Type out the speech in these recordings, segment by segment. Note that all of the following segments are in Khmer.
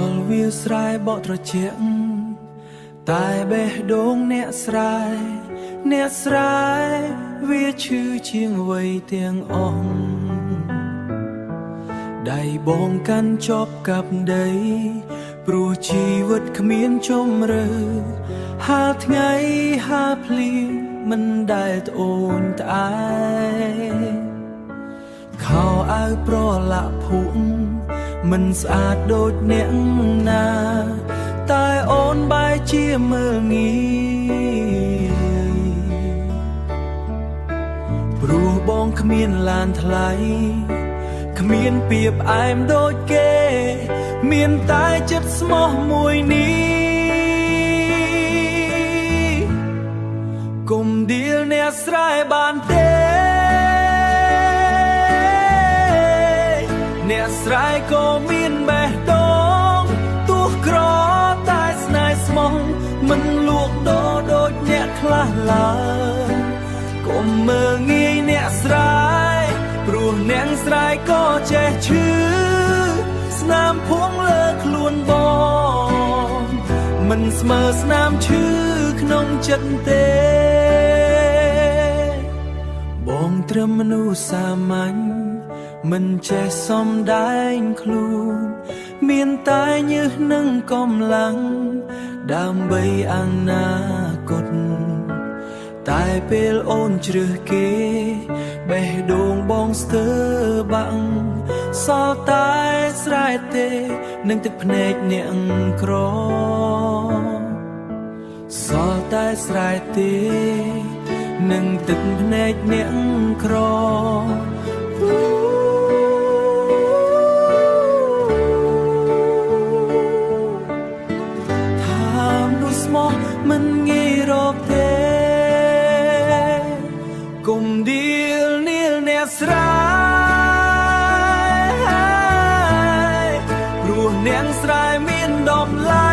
ល់វាស្រែបកត្រជាក់តែបេះដូងអ្នកស្រែវាឈឺជាងអ្វីទាំងអស់ដៃបងកាន់ជាប់กับដីព្រោះជីវិតគ្មានជំរឿហាលថ្ងៃហាលភ្លៀងមិនដែលត្អូញត្អែខោអាវប្រឡាក់ភក់មិនស្អាតដូចអ្នកណាតែអូនបែរជាមើលងាយព្រោះបងគ្មានឡានថ្លៃគ្មានពាក្យផ្អែមដូចគេមានតែចិត្តស្មោះមួយនេះគុំដៀលអ្នកស្រែបានទេអ្នកស្រែក៏មានបេះដូងទោះក្រតែស្នេហ៍ស្មោះមិនលួកដោដូចអ្នកខ្លះឡើយកុំមើលងាយអ្នកស្រែព្រោះអ្នកស្រែក៏ចេះឈឺស្នាមភួងលើខ្លួនបងមិនស្មើស្នាមឈឺក្នុងចិត្តទេបងត្រឹមមនុស្សសាមញ្ញមិនចេះសំដែងខ្លួនមានតែញើសនឹងកម្លាំងដើម្បីអនាគតតែពេលអូនជ្រើសគេបេះដូងបងស្ទើរបាក់សល់តែស្រែទេនឹងទឹកភ្នែកអ្នកក្រសល់តែស្រែទេនឹងទឹកភ្នែកអ្នកក្រមិនងាយរកទេគុំដៀលនាលអ្នកស្រែព្រោះអ្នកស្រែមានតម្លៃ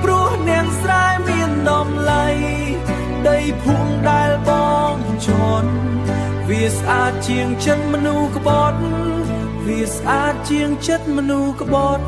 ព្រោះអ្នកស្រែមានតម្លៃដីភូមិដែលបងជន់វាស្អាតជាងចិត្តមនុស្សក្បត់វាស្អាតជាងចិត្តមនុស្សក្បត់